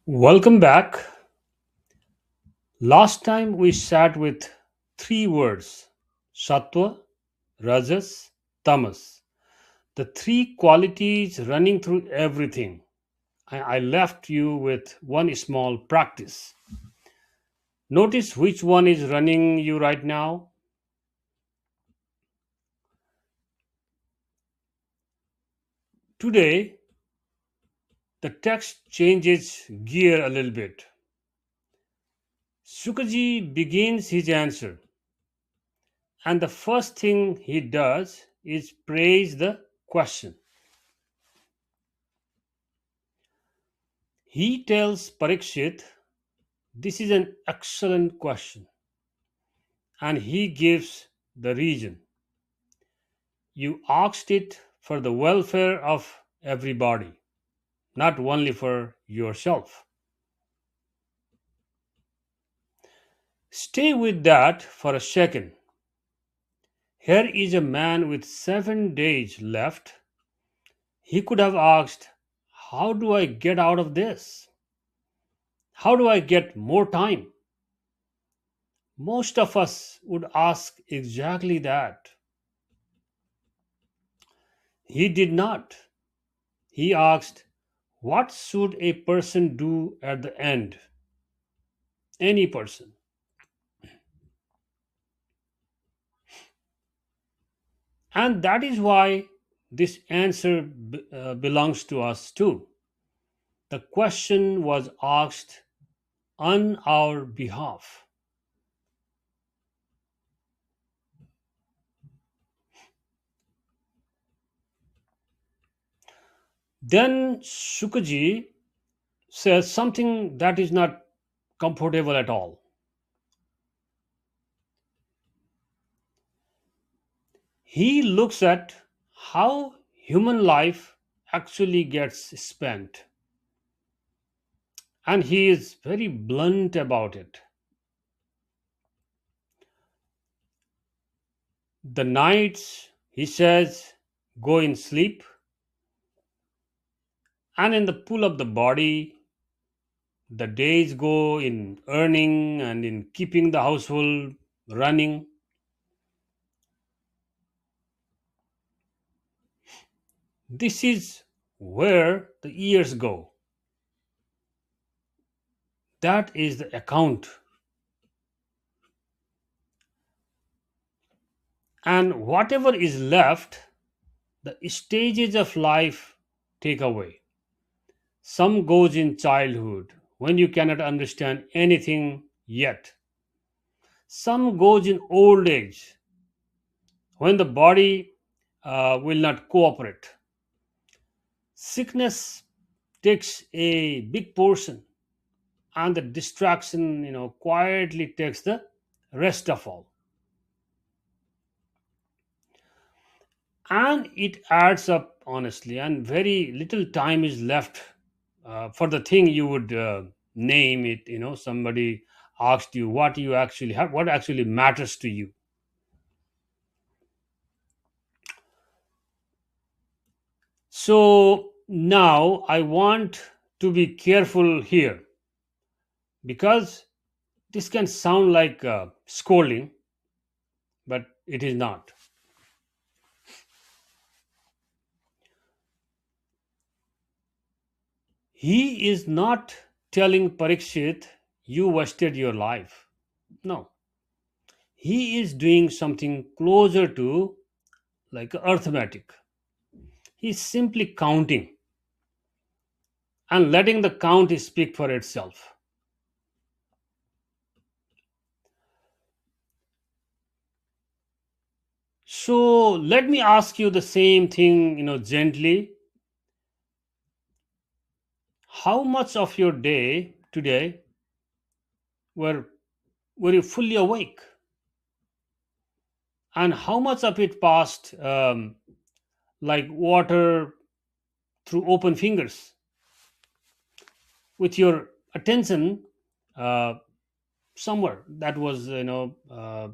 Welcome back. Last time we sat with three words: Sattva, Rajas, Tamas. The three qualities running through everything. I left you with one small practice. Notice which one is running you right now. Today, the text changes gear a little bit. Shukaji begins his answer, and the first thing he does is praise the question. He tells Parikshit, this is an excellent question, and he gives the reason. You asked it for the welfare of everybody, not only for yourself. Stay with that for a second. Here is a man with 7 days left. He could have asked, how do I get out of this? How do I get more time? Most of us would ask exactly that. He did not. He asked, what should a person do at the end? Any person. And that is why this answer belongs to us too. The question was asked on our behalf. Then Shukaji says something that is not comfortable at all. He looks at how human life actually gets spent, and he is very blunt about it. The nights, he says, go in sleep, and in the pull of the body, the days go in earning and in keeping the household running. This is where the years go. That is the account. And whatever is left, the stages of life take away. Some goes in childhood when you cannot understand anything yet. Some goes in old age when the body will not cooperate. Sickness takes a big portion, and the distraction, quietly takes the rest of all. And it adds up honestly, and very little time is left for the thing you would name it. Somebody asked you what you actually have, what actually matters to you. So now I want to be careful here because this can sound like scolding, but it is not. He is not telling Parikshit, you wasted your life. No. He is doing something closer to like arithmetic. He's simply counting and letting the count speak for itself. So let me ask you the same thing, gently. How much of your day today were were you fully awake, and how much of it passed like water through open fingers with your attention uh, somewhere that was that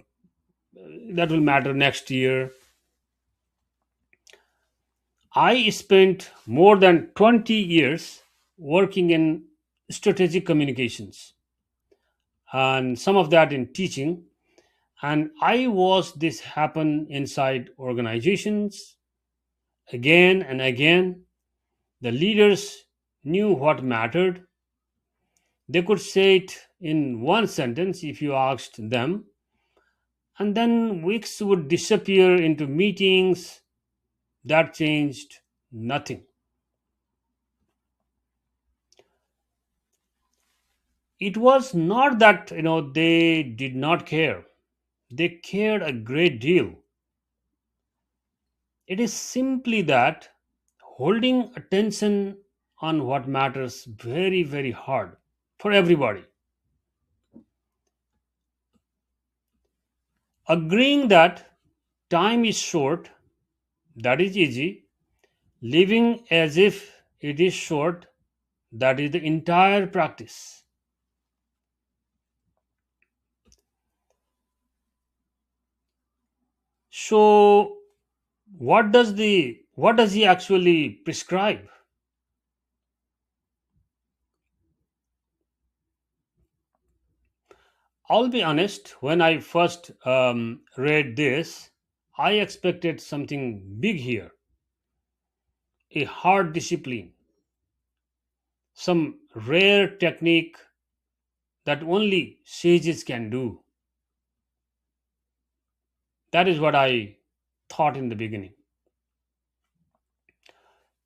will matter next year. I spent more than 20 years working in strategic communications, and some of that in teaching. And I watched this happen inside organizations again and again. The leaders knew what mattered. They could say it in one sentence if you asked them, and then weeks would disappear into meetings that changed nothing. It was not that they did not care. They cared a great deal. It is simply that holding attention on what matters very, very hard for everybody. Agreeing that time is short, that is easy. Living as if it is short, that is the entire practice. So what does he actually prescribe? I'll be honest, when I first read this, I expected something big here, a hard discipline, some rare technique that only sages can do. That is what I thought in the beginning.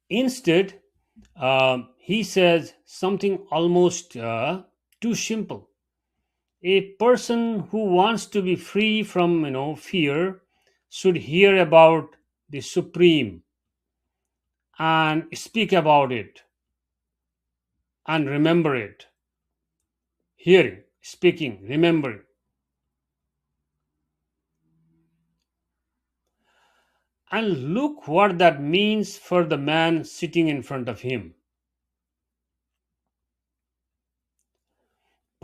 Instead, he says something almost too simple. A person who wants to be free from fear should hear about the supreme and speak about it and remember it. Hearing, speaking, remembering. And look what that means for the man sitting in front of him.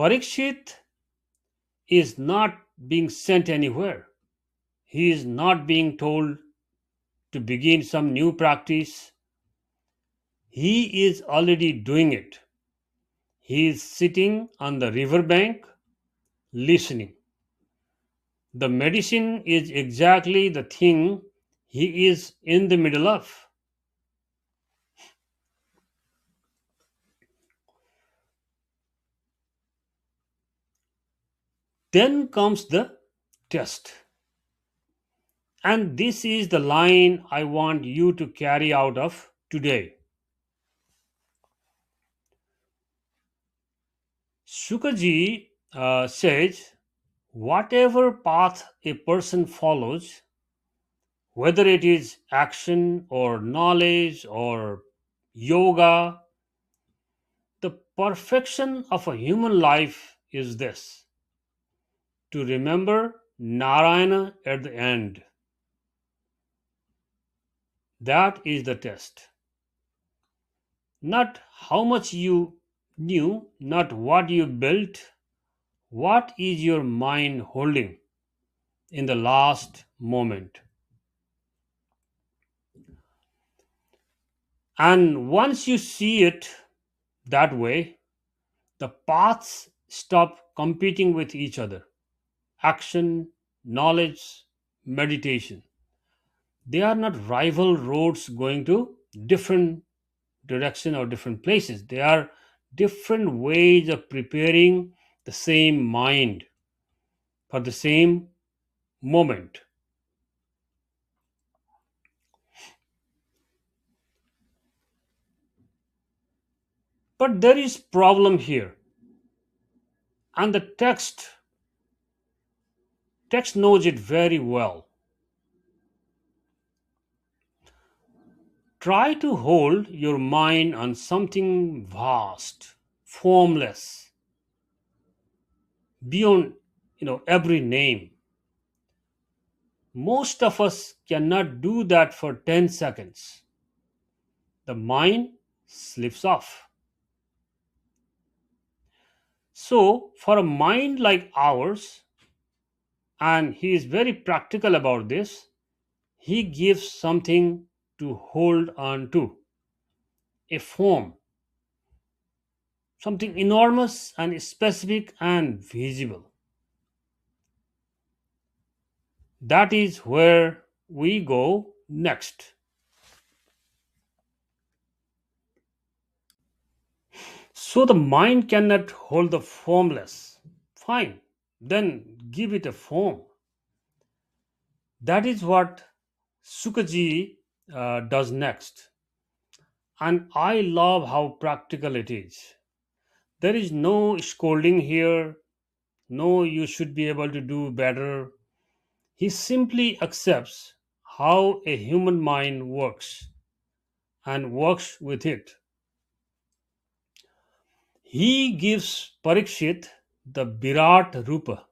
Parikshit is not being sent anywhere. He is not being told to begin some new practice. He is already doing it. He is sitting on the riverbank listening. The medicine is exactly the thing he is in the middle of. Then comes the test. And this is the line I want you to carry out of today. Shukaji says, whatever path a person follows, whether it is action or knowledge or yoga, the perfection of a human life is this: to remember Narayana at the end. That is the test. Not how much you knew, not what you built, what is your mind holding in the last moment. And once you see it that way, the paths stop competing with each other. Action, knowledge, meditation. They are not rival roads going to different direction or different places. They are different ways of preparing the same mind for the same moment. But there is problem here, and the text knows it very well. Try to hold your mind on something vast, formless, beyond every name. Most of us cannot do that for 10 seconds. The mind slips off. So, for a mind like ours, and he is very practical about this, he gives something to hold on to, a form, something enormous and specific and visible. That is where we go next. So the mind cannot hold the formless. Fine, then give it a form. That is what Sukaji does next. And I love how practical it is. There is no scolding here, no, you should be able to do better. He simply accepts how a human mind works and works with it. He gives Parikshit the Virat Rupa,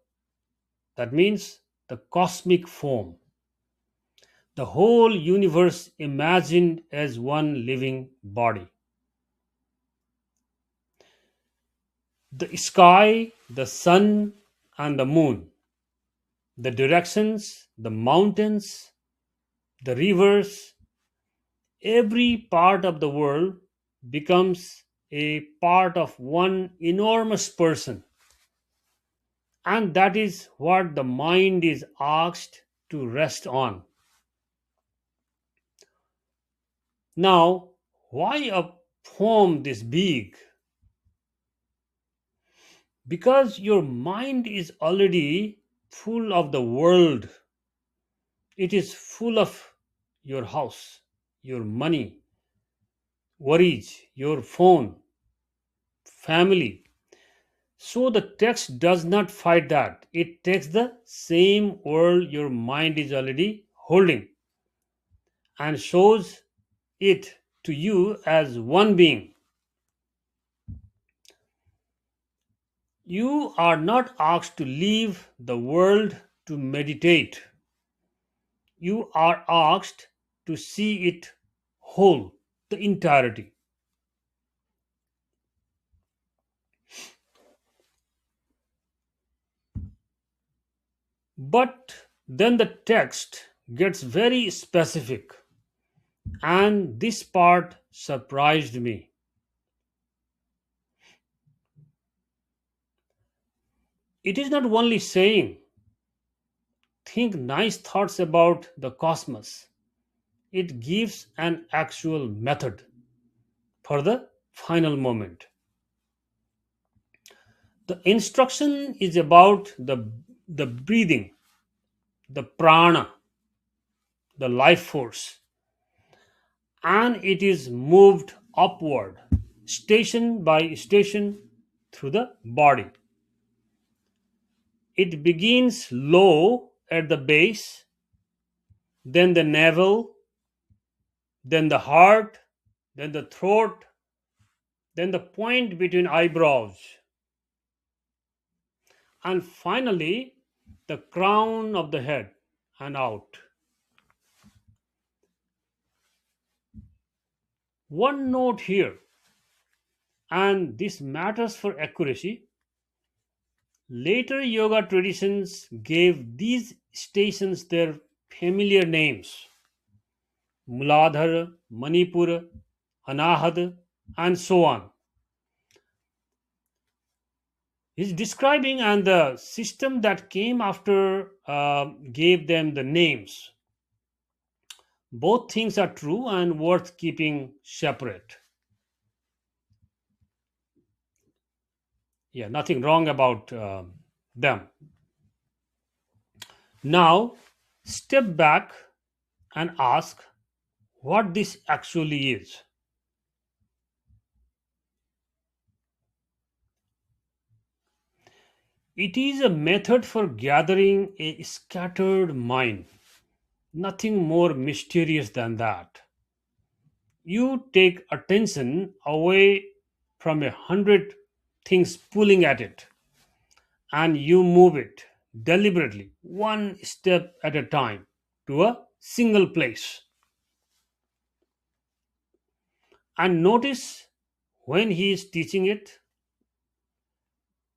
that means the cosmic form, the whole universe imagined as one living body. The sky, the sun, and the moon, the directions, the mountains, the rivers, every part of the world becomes a part of one enormous person. And that is what the mind is asked to rest on. Now, why a poem this big? Because your mind is already full of the world. It is full of your house, your money, worries, your phone, family. So the text does not fight that. It takes the same world your mind is already holding and shows it to you as one being. You are not asked to leave the world to meditate. You are asked to see it whole, the entirety. But then the text gets very specific, and this part surprised me. It is not only saying, think nice thoughts about the cosmos, it gives an actual method for the final moment. The instruction is about the breathing, the prana, the life force, and it is moved upward, station by station through the body. It begins low at the base, then the navel, then the heart, then the throat, then the point between eyebrows, and finally the crown of the head and out. One note here, and this matters for accuracy. Later yoga traditions gave these stations their familiar names: Muladhara, Manipur, Anahad, and so on. He's describing, and the system that came after gave them the names. Both things are true and worth keeping separate. Yeah, nothing wrong about them. Now, step back and ask what this actually is. It is a method for gathering a scattered mind. Nothing more mysterious than that. You take attention away from 100 things pulling at it, and you move it deliberately, one step at a time, to a single place. And notice when he is teaching it,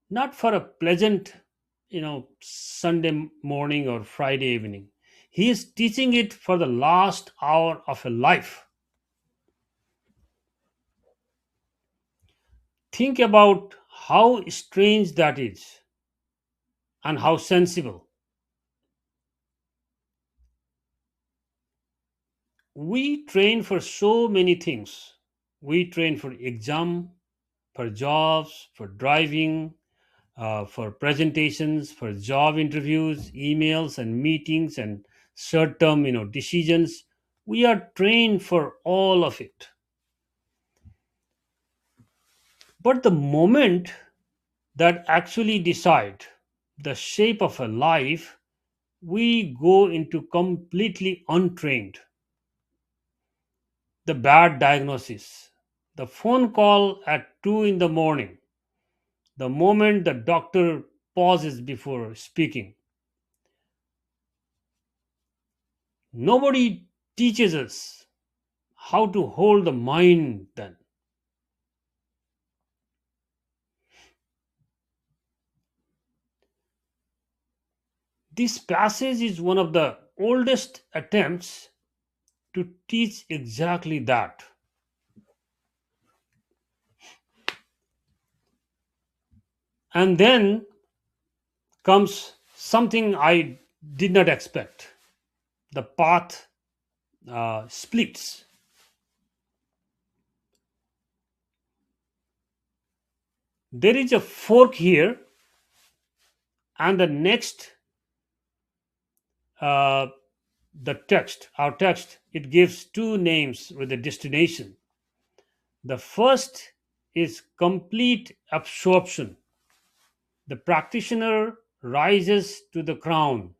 not for a pleasant, Sunday morning or Friday evening. He is teaching it for the last hour of a life. Think about how strange that is and how sensible. We train for so many things. We train for exam, for jobs, for driving, for presentations, for job interviews, emails and meetings and short-term, decisions. We are trained for all of it. But the moment that actually decide the shape of a life, we go into completely untrained. The bad diagnosis, the phone call at 2 in the morning, the moment the doctor pauses before speaking. Nobody teaches us how to hold the mind then. This passage is one of the oldest attempts to teach exactly that. And then comes something I did not expect. The path splits. There is a fork here, and the next, uh, our text, it gives two names with a destination. The first is complete absorption. The practitioner rises to the crown,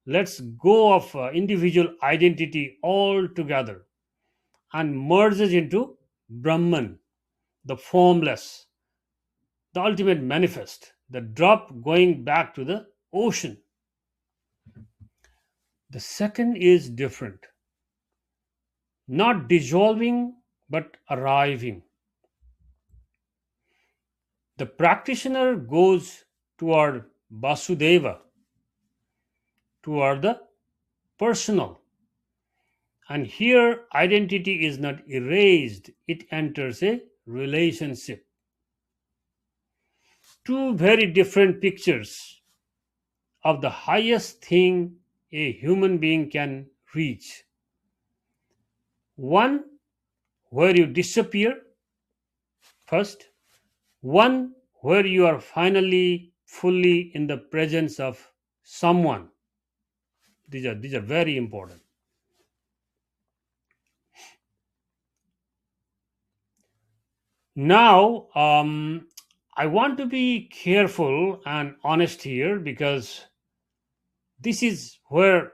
lets go of individual identity altogether, and merges into Brahman, the formless, the ultimate manifest, the drop going back to the ocean. The second is different, not dissolving but arriving. The practitioner goes toward Vasudeva, toward the personal. And here, identity is not erased, it enters a relationship. Two very different pictures of the highest thing a human being can reach. One where you disappear first, one where you are finally fully in the presence of someone. These are very important. Now, I want to be careful and honest here because this is where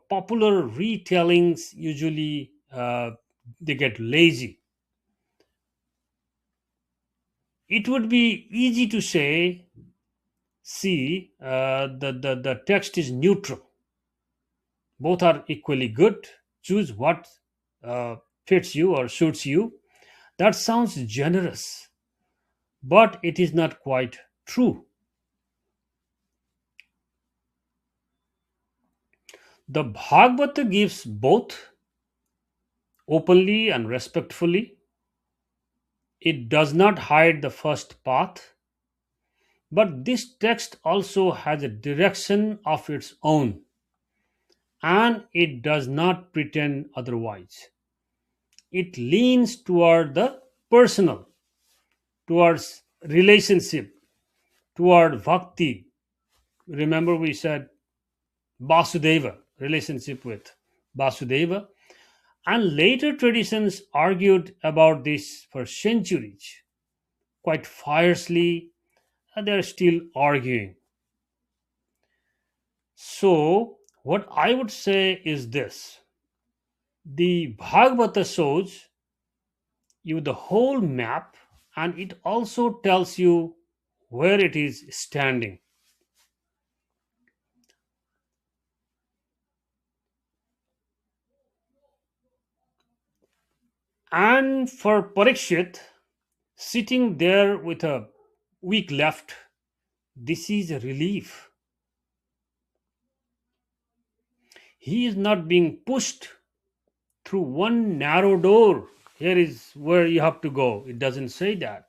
popular retellings usually they get lazy. It would be easy to say, see, the text is neutral, both are equally good, choose what uh, fits you or suits you. That sounds generous, but it is not quite true. The Bhagavata gives both openly and respectfully. It does not hide the first path, but this text also has a direction of its own, and it does not pretend otherwise. It leans toward the personal, towards relationship, toward bhakti. Remember, we said Vasudeva, relationship with Vasudeva. And later traditions argued about this for centuries, quite fiercely, and they're still arguing. So, what I would say is this: the Bhagavata shows you the whole map, and it also tells you where it is standing. And for Parikshit, sitting there with a week left, this is a relief. He is not being pushed through one narrow door. Here is where you have to go. It doesn't say that.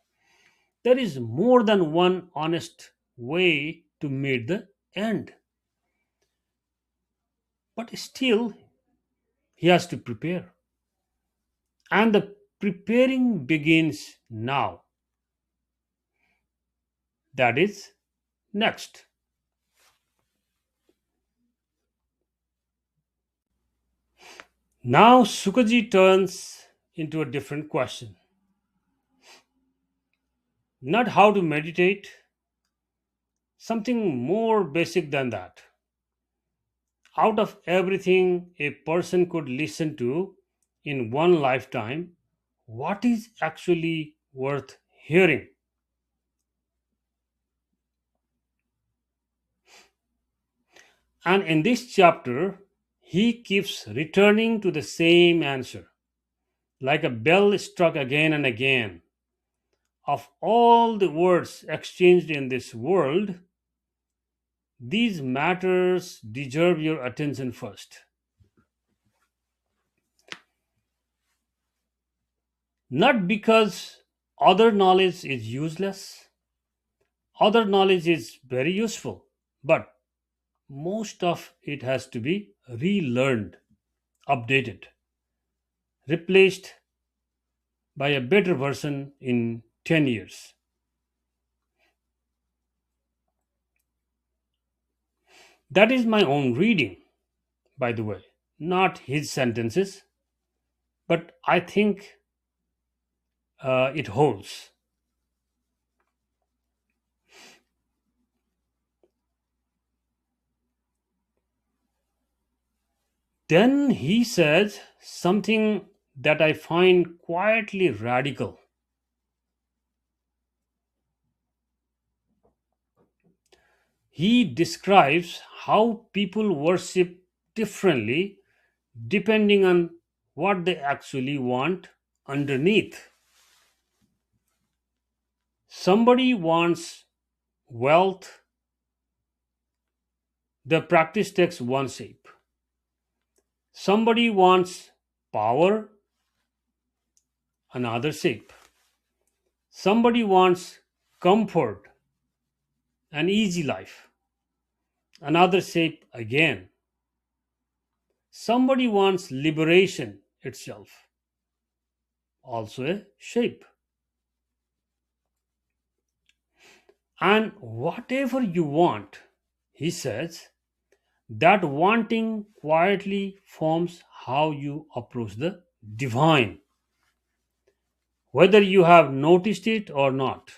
There is more than one honest way to meet the end, but still, he has to prepare. And the preparing begins now. That is next. Now, Sukaji turns into a different question. Not how to meditate, something more basic than that. Out of everything a person could listen to in one lifetime, what is actually worth hearing? And in this chapter, he keeps returning to the same answer, like a bell struck again and again. Of all the words exchanged in this world, these matters deserve your attention first. Not because other knowledge is useless, other knowledge is very useful, but most of it has to be relearned, updated, replaced by a better version in 10 years. That is my own reading, by the way, not his sentences, but I think it holds. Then he says something that I find quietly radical. He describes how people worship differently depending on what they actually want underneath. Somebody wants wealth, the practice takes one shape. Somebody wants power, another shape. Somebody wants comfort, an easy life, another shape again. Somebody wants liberation itself, also a shape. And whatever you want, he says, that wanting quietly forms how you approach the divine, whether you have noticed it or not.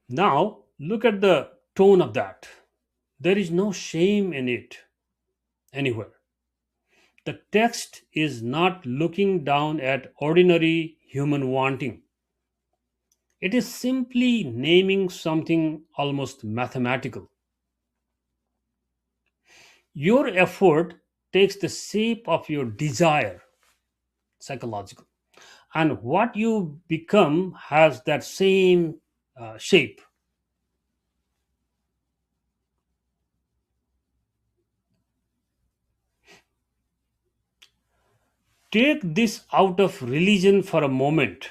Now, look at the tone of that. There is no shame in it anywhere. The text is not looking down at ordinary human wanting. It is simply naming something almost mathematical. Your effort takes the shape of your desire, psychological, and what you become has that same shape. Take this out of religion for a moment.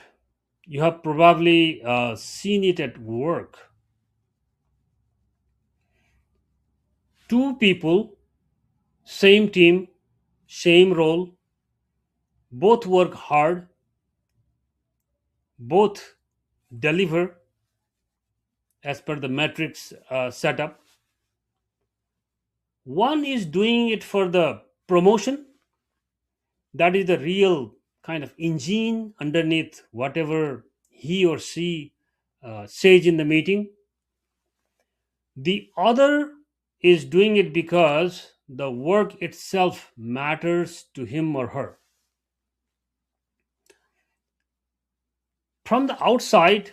You have probably seen it at work. Two people, same team, same role, both work hard, both deliver as per the metrics setup. One is doing it for the promotion, that is the real kind of engine underneath whatever he or she says in the meeting. The other is doing it because the work itself matters to him or her. From the outside,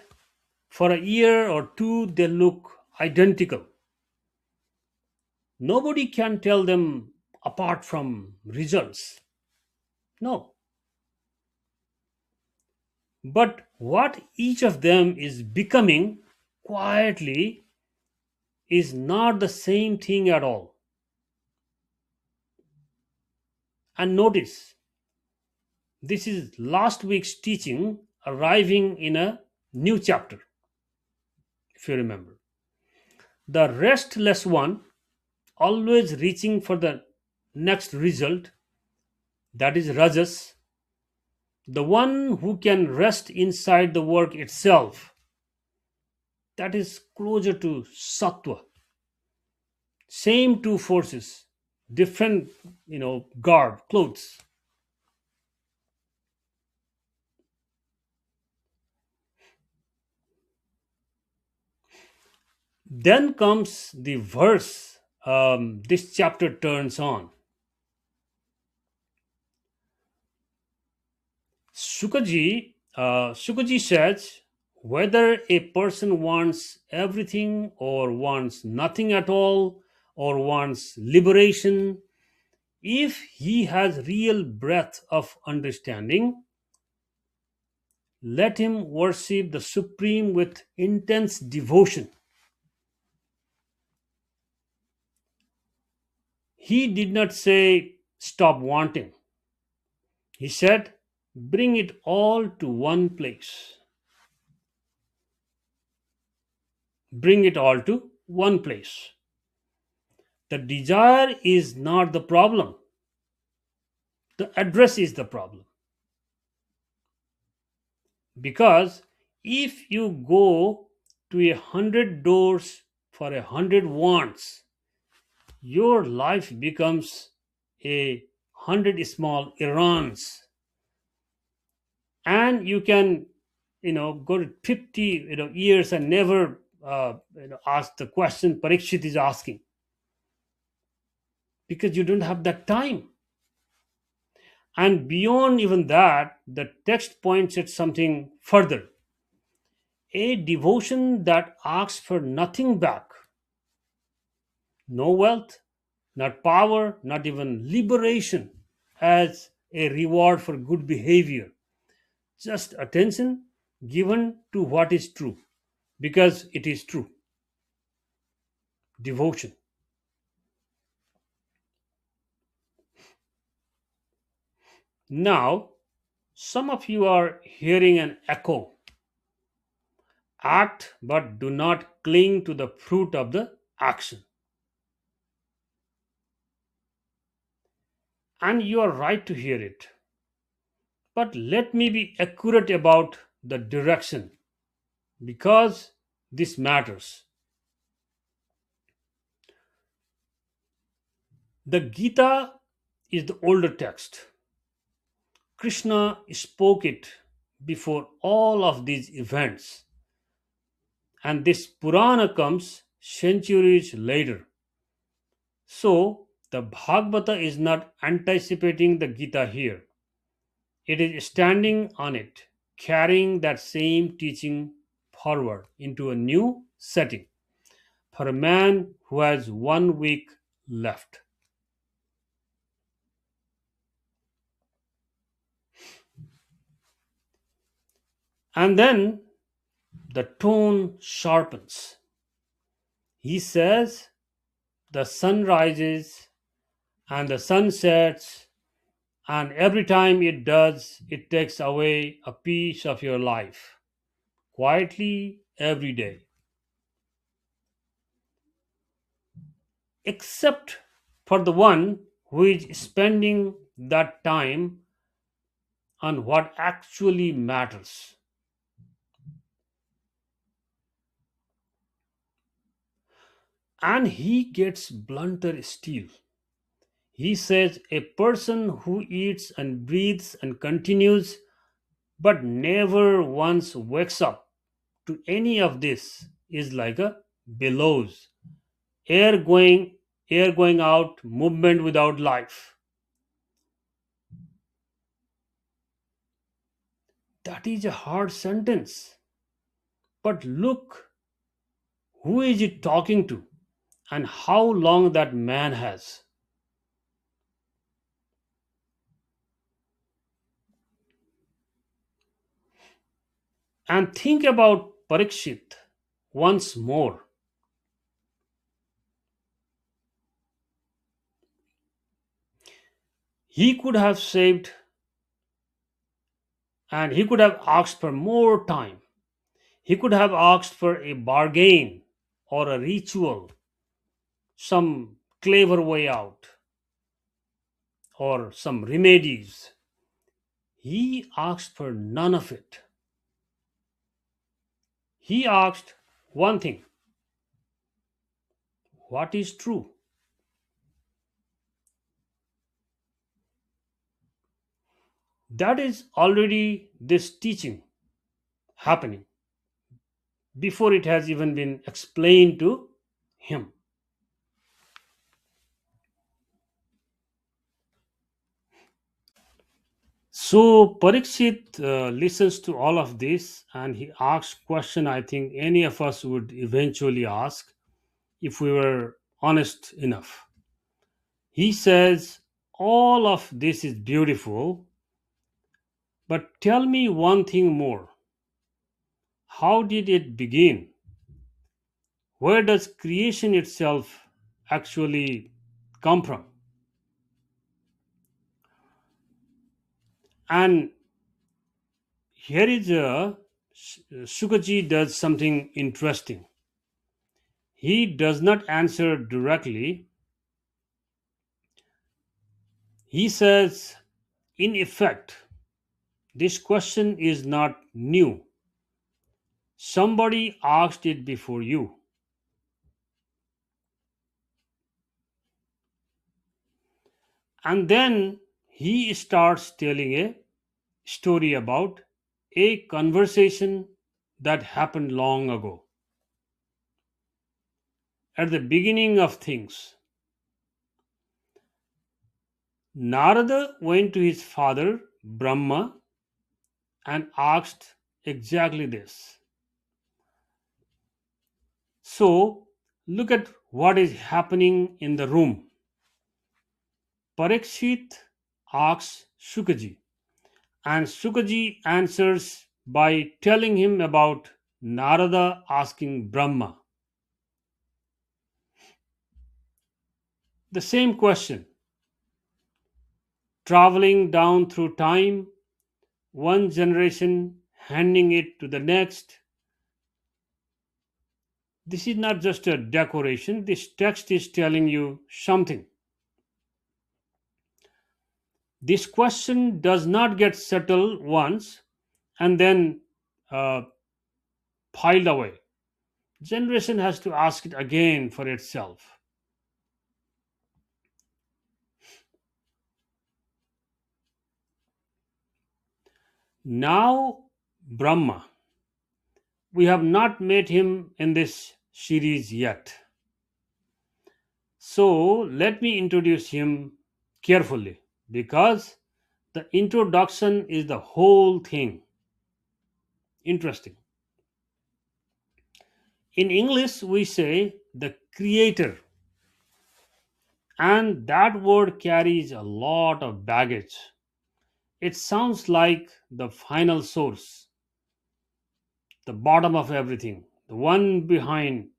for a year or two, they look identical. Nobody can tell them apart from results. No. But what each of them is becoming quietly is not the same thing at all. And notice, This is last week's teaching arriving in a new chapter, if you remember. The restless one, always reaching for the next result, that is Rajas, the one who can rest inside the work itself, that is closer to Sattva. Same two forces, different, garb, clothes. Then comes the verse this chapter turns on. Shukaji says, whether a person wants everything or wants nothing at all or wants liberation, if he has real breadth of understanding, let him worship the Supreme with intense devotion. He did not say, stop wanting. He said, bring it all to one place. Bring it all to one place. The desire is not the problem, the address is the problem. Because if you go to 100 doors for 100 wants, your life becomes 100 small Irans, and you can go to 50 years and never ask the question Parikshit is asking, because you don't have that time. And beyond even that, the text points at something further, a devotion that asks for nothing back, no wealth, not power, not even liberation as a reward for good behavior, just attention given to what is true because it is true. Devotion. Now, some of you are hearing an echo. Act, but do not cling to the fruit of the action. And you are right to hear it. But let me be accurate about the direction, because this matters. The Gita is the older text. Krishna spoke it before all of these events, and this Purana comes centuries later. So, the Bhagavata is not anticipating the Gita here, it is standing on it, carrying that same teaching forward into a new setting for a man who has 1 week left. And then the tone sharpens. He says, the sun rises and the sun sets, and every time it does, it takes away a piece of your life, quietly every day. Except for the one who is spending that time on what actually matters. And he gets blunter still. He says a person who eats and breathes and continues but never once wakes up to any of this is like a bellows, air going air going out, movement without life. That is a hard sentence. But look, who is it talking to and how long that man has. And think about Parikshit once more. He could have saved And he could have asked for more time. He could have asked for a bargain or a ritual, some clever way out, or some remedies. He asked for none of it. He asked one thing: what is true? That is already this teaching happening before it has even been explained to him. So Parikshit listens to all of this and he asks question I think any of us would eventually ask if we were honest enough. He says, all of this is beautiful, but tell me one thing more. How did it begin? Where does creation itself actually come from? And here is a Shukaji does something interesting. He does not answer directly. He says, in effect, this question is not new. Somebody asked it before you. And then he starts telling a story about a conversation that happened long ago. At the beginning of things, Narada went to his father, Brahma, and asked exactly this. So, look at what is happening in the room. Parikshit asks Shukaji, and Shukaji answers by telling him about Narada asking Brahma the same question, traveling down through time, one generation handing it to the next. This is not just a decoration, this text is telling you something. This question does not get settled once and then uh, piled away. Generation has to ask it again for itself. Now, Brahma, we have not met him in this series yet. So, let me introduce him carefully because the introduction is the whole thing. Interesting. In English, we say the creator, and that word carries a lot of baggage. It sounds like the final source, the bottom of everything, the one behind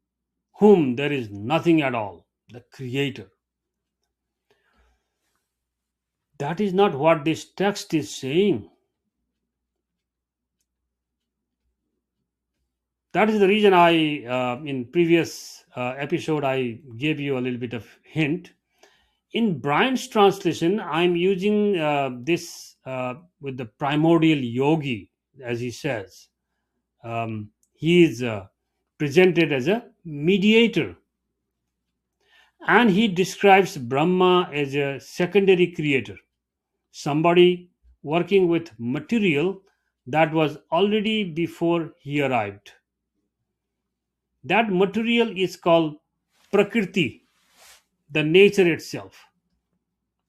whom there is nothing at all, the creator. That is not what this text is saying. That is the reason I, in previous episode, I gave you a little bit of hint. In Brian's translation, I'm using this with the primordial yogi, as he says. He is presented as a mediator, and he describes Brahma as a secondary creator, somebody working with material that was already before he arrived. That material is called Prakriti, the nature itself,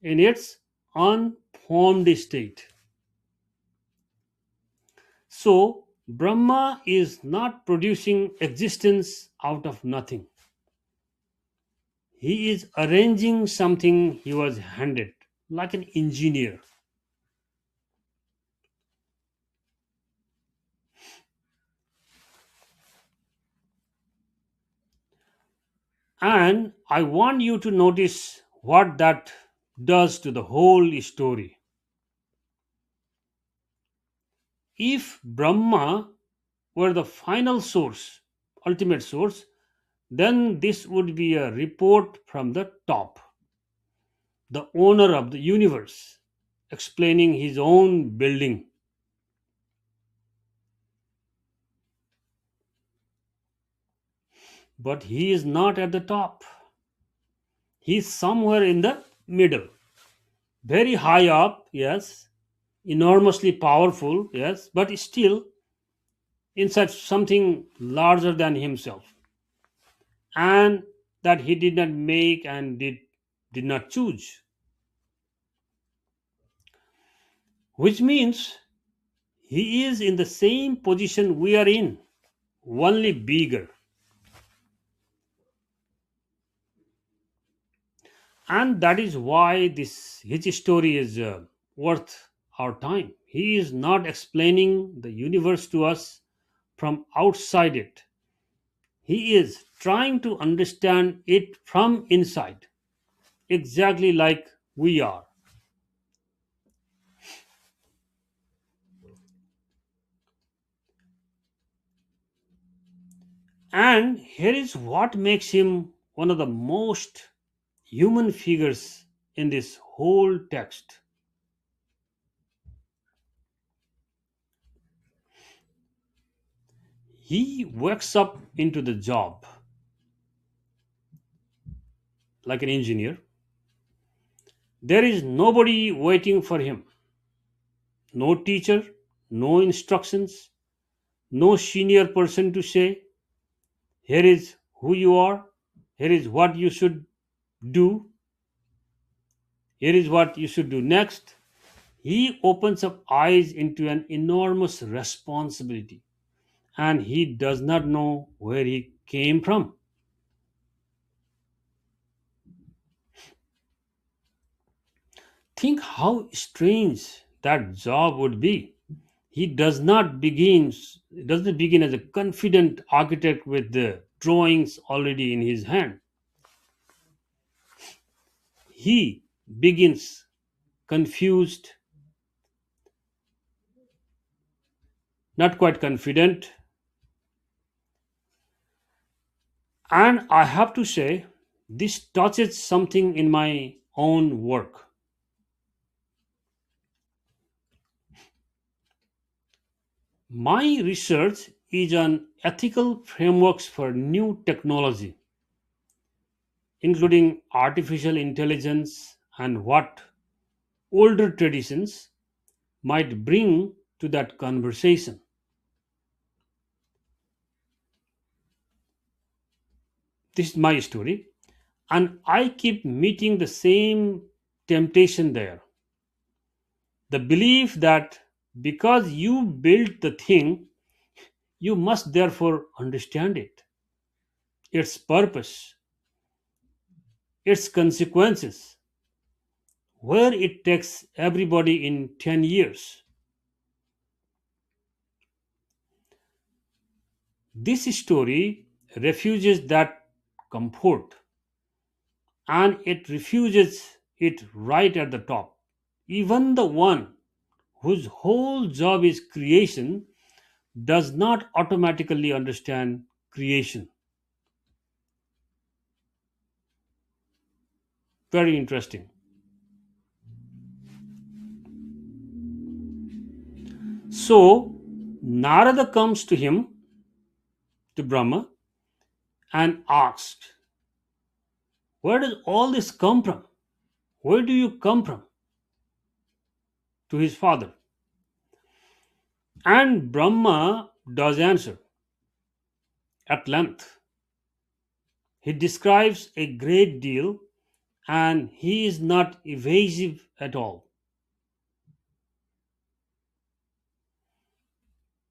in its unformed state. So, Brahma is not producing existence out of nothing. He is arranging something he was handed, like an engineer. And I want you to notice what that does to the whole story. If Brahma were the final source, ultimate source, then this would be a report from the top, the owner of the universe, explaining his own building. But he is not at the top. He is somewhere in the middle. Very high up, yes, enormously powerful, yes, but still inside something larger than himself, and that he did not make and did not choose, which means he is in the same position we are in, only bigger. And that is why this his story is worth our time. He is not explaining the universe to us from outside it. He is trying to understand it from inside, exactly like we are. And here is what makes him one of the most human figures in this whole text. He wakes up into the job like an engineer. There is nobody waiting for him, no teacher, no instructions, no senior person to say, here is who you are, here is what you should do, here is what you should do next. He opens up eyes into an enormous responsibility, and he does not know where he came from. Think how strange that job would be. He doesn't begin as a confident architect with the drawings already in his hand. He begins confused, not quite confident, and I have to say this touches something in my own work. My research is on ethical frameworks for new technology, including artificial intelligence and what older traditions might bring to that conversation. This is my story, and I keep meeting the same temptation there. The belief that because you built the thing, you must therefore understand it, its purpose, its consequences, where it takes everybody in 10 years. This story refuses that comfort, and it refuses it right at the top. Even the one whose whole job is creation does not automatically understand creation. Very interesting. So, Narada comes to him, to Brahma, and asks, where does all this come from? Where do you come from? To his father. And Brahma does answer at length. He describes a great deal, and he is not evasive at all.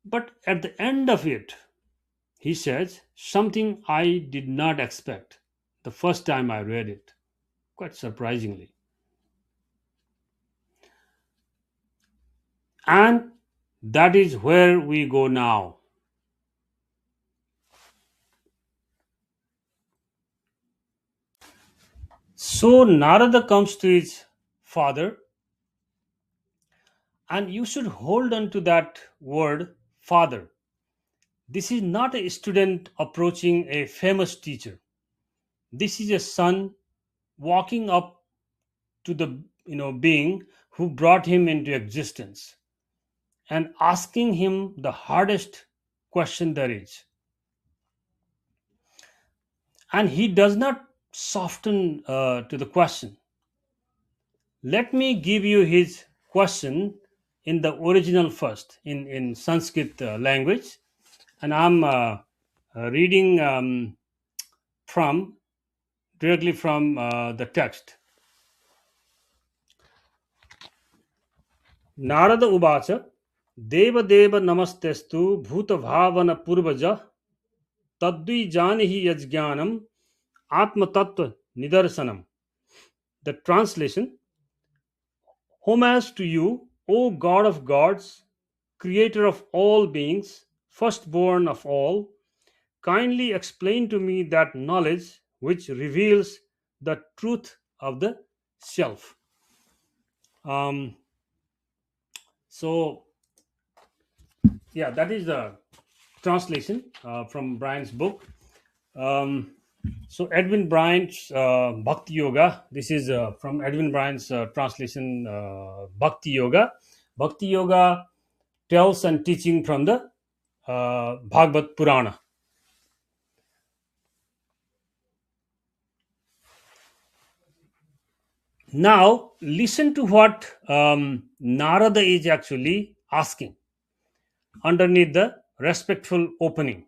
But at the end of it, he says something I did not expect the first time I read it, quite surprisingly. And that is where we go now. So Narada comes to his father And you should hold on to that word, father. This is not a student approaching a famous teacher. This is a son walking up to the being who brought him into existence and asking him the hardest question there is. And he does not soften to the question. Let me give you his question in the original first, in Sanskrit language. And I'm reading from directly from the text. Narada Uvacha Deva Deva Namastestu Bhuta Bhavana Purvaja Tadvi Janihi Yajnanam Atma Tattva Nidarsanam. The translation: Homage to you, O God of gods, creator of all beings, firstborn of all, kindly explain to me that knowledge which reveals the truth of the self. Um, so, yeah, that is the translation from Brian's book. Um, so, Edwin Bryant's Bhakti Yoga. This is from Edwin Bryant's translation, Bhakti Yoga. Bhakti Yoga tells and teaching from the Bhagavata Purana. Now, listen to what Narada is actually asking underneath the respectful opening.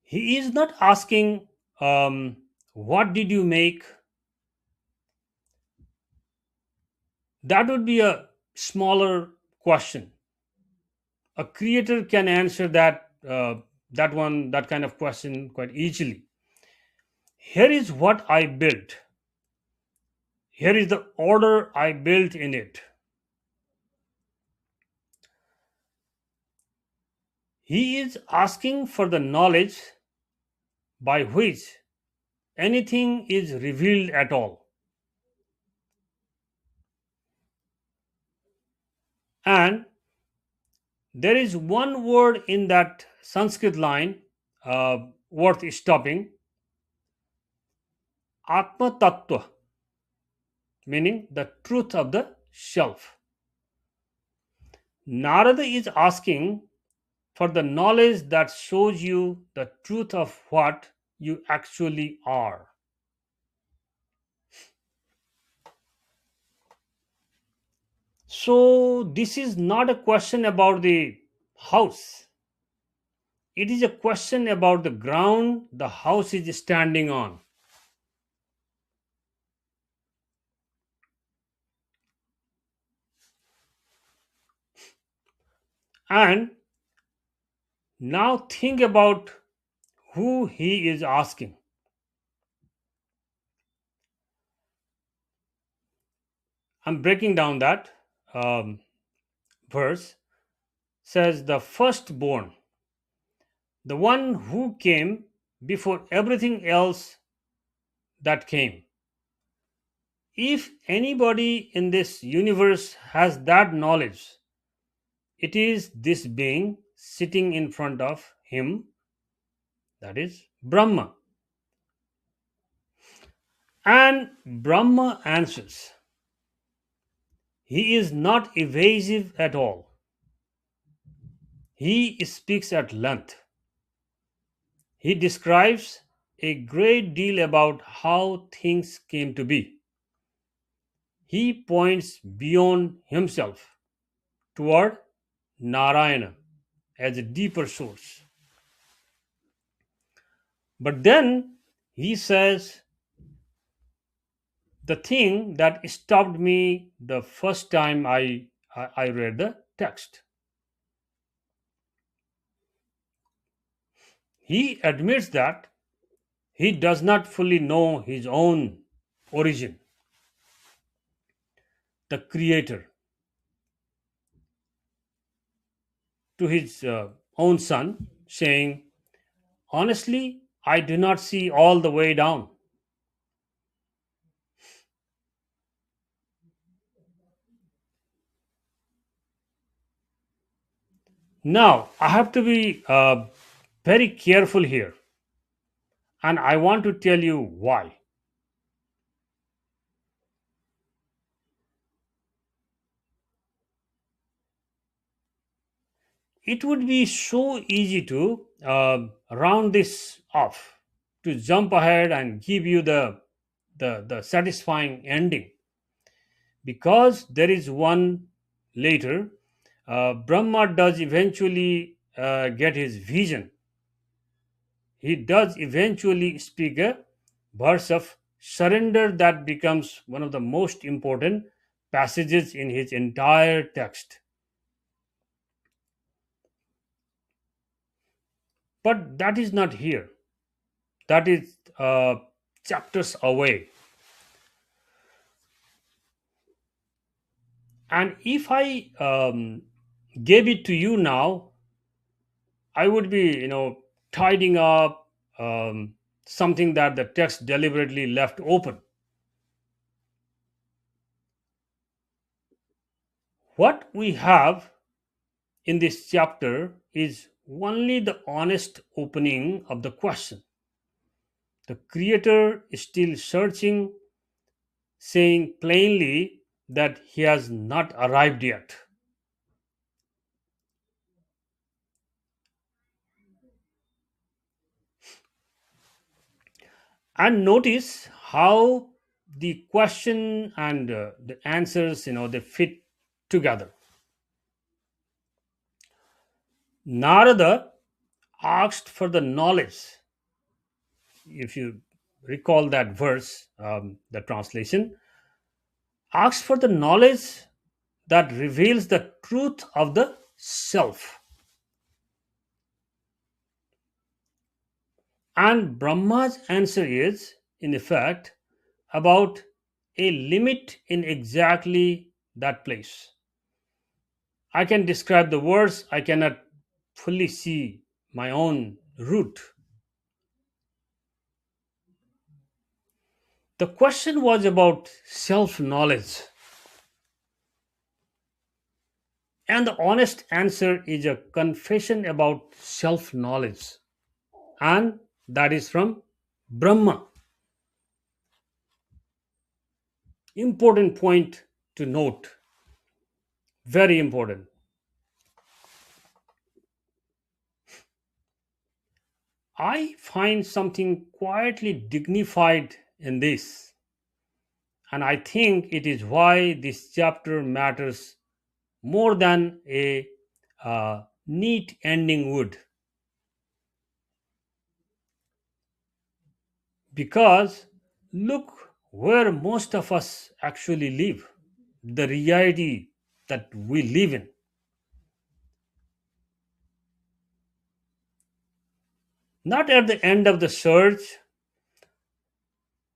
He is not asking, what did you make? That would be a smaller question. A creator can answer that kind of question quite easily. Here is what I built. Here is the order I built in it. He is asking for the knowledge by which anything is revealed at all. And there is one word in that Sanskrit line worth stopping: Atma Tattva, meaning the truth of the self. Narada is asking for the knowledge that shows you the truth of what you actually are. So, this is not a question about the house. It is a question about the ground the house is standing on. And now think about who he is asking. I'm breaking down that um, verse. Says the firstborn, the one who came before everything else that came. If anybody in this universe has that knowledge, it is this being sitting in front of him, that is Brahma. And Brahma answers. He is not evasive at all. He speaks at length. He describes a great deal about how things came to be. He points beyond himself toward Narayana as a deeper source. But then he says the thing that stopped me the first time I read the text. He admits that he does not fully know his own origin, the creator, to his own son, saying, honestly, I do not see all the way down. Now, I have to be very careful here, and I want to tell you why. It would be so easy to round this off, to jump ahead and give you the satisfying ending, because there is one later. Brahma does eventually get his vision. He does eventually speak a verse of surrender that becomes one of the most important passages in his entire text. But that is not here. That is chapters away. And if I gave it to you now, I would be, tidying up something that the text deliberately left open. What we have in this chapter is only the honest opening of the question. The creator is still searching, saying plainly that he has not arrived yet. And notice how the question and the answers, they fit together. Narada asked for the knowledge. If you recall that verse, the translation asks for the knowledge that reveals the truth of the self. And Brahma's answer is, in effect, about a limit in exactly that place. I can describe the words, I cannot fully see my own root. The question was about self knowledge, and the honest answer is a confession about self knowledge, and that is from Brahma. Important point to note, very important. I find something quietly dignified in this, and I think it is why this chapter matters more than a neat ending would. Because look where most of us actually live, the reality that we live in. Not at the end of the search,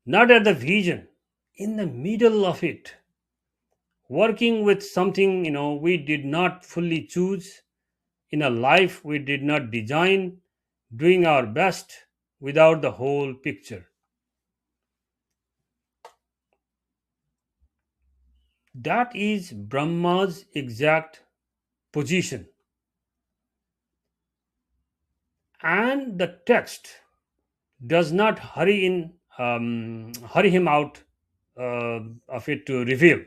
not at the vision, in the middle of it, working with something we did not fully choose, in a life we did not design, doing our best without the whole picture. That is Brahma's exact position. And the text does not hurry him out of it to reveal.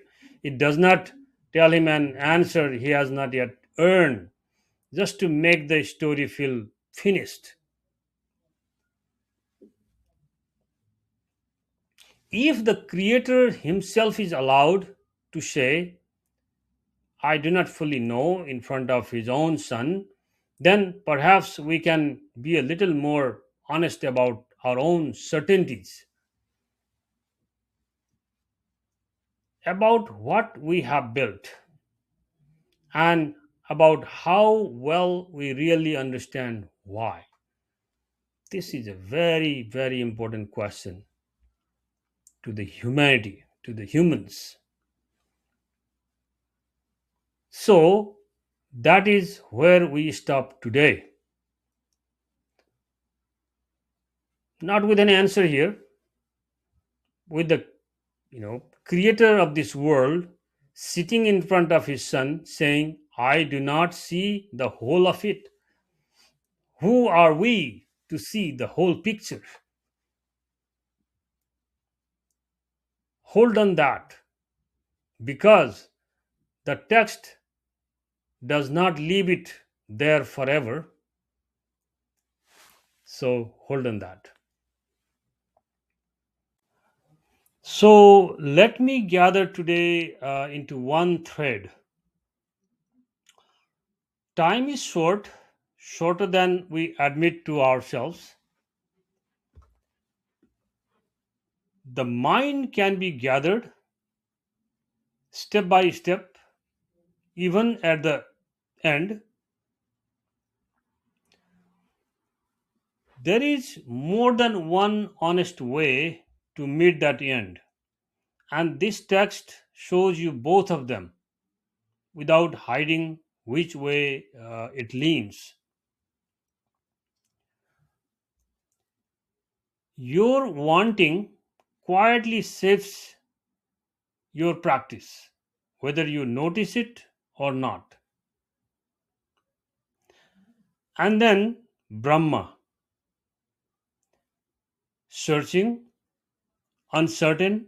It does not tell him an answer he has not yet earned, just to make the story feel finished. If the creator himself is allowed to say, I do not fully know, in front of his own son, then perhaps we can be a little more honest about our own certainties, about what we have built, and about how well we really understand why. This is a very, very important question to the humanity, to the humans. So, that is where we stop today. Not with an answer here, with the creator of this world sitting in front of his son saying, I do not see the whole of it. Who are we to see the whole picture? Hold on that, because the text does not leave it there forever. So hold on that. So let me gather today into one thread. Time is short, shorter than we admit to ourselves. The mind can be gathered step by step, even at the end. There is more than one honest way to meet that end, and this text shows you both of them without hiding which way it leans. Your wanting quietly shapes your practice, whether you notice it or not. And then Brahma, searching, uncertain,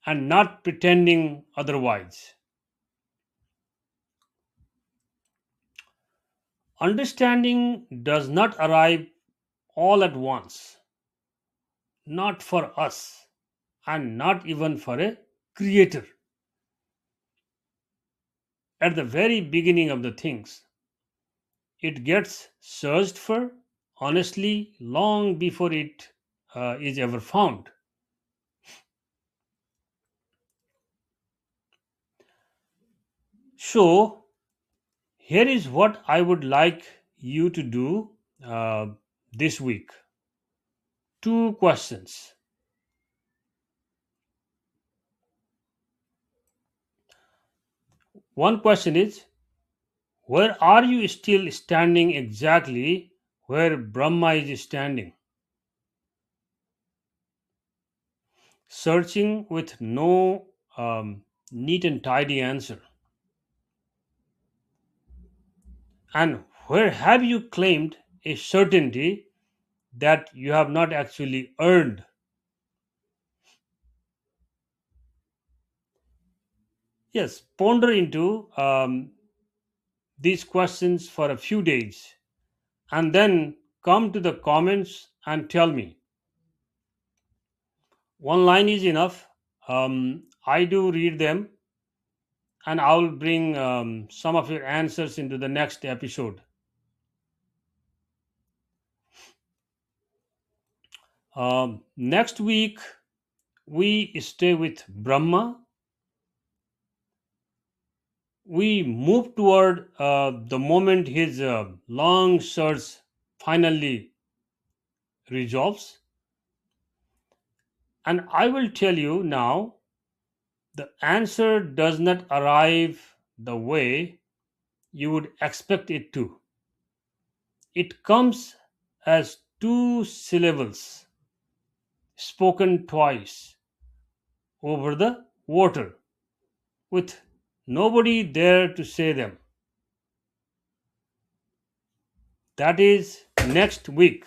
and not pretending otherwise. Understanding does not arrive all at once, not for us, and not even for a creator. At the very beginning of the things, it gets searched for honestly long before it is ever found. So, here is what I would like you to do uh, this week. Two questions. One question is, where are you still standing exactly where Brahma is standing? Searching with no neat and tidy answer. And where have you claimed a certainty that you have not actually earned? Yes, ponder into these questions for a few days and then come to the comments and tell me. One line is enough. I do read them, and I'll bring some of your answers into the next episode. Next week, we stay with Brahma. We move toward the moment his long search finally resolves. And I will tell you now, the answer does not arrive the way you would expect it to. It comes as two syllables spoken twice over the water with nobody there to say them. That is next week.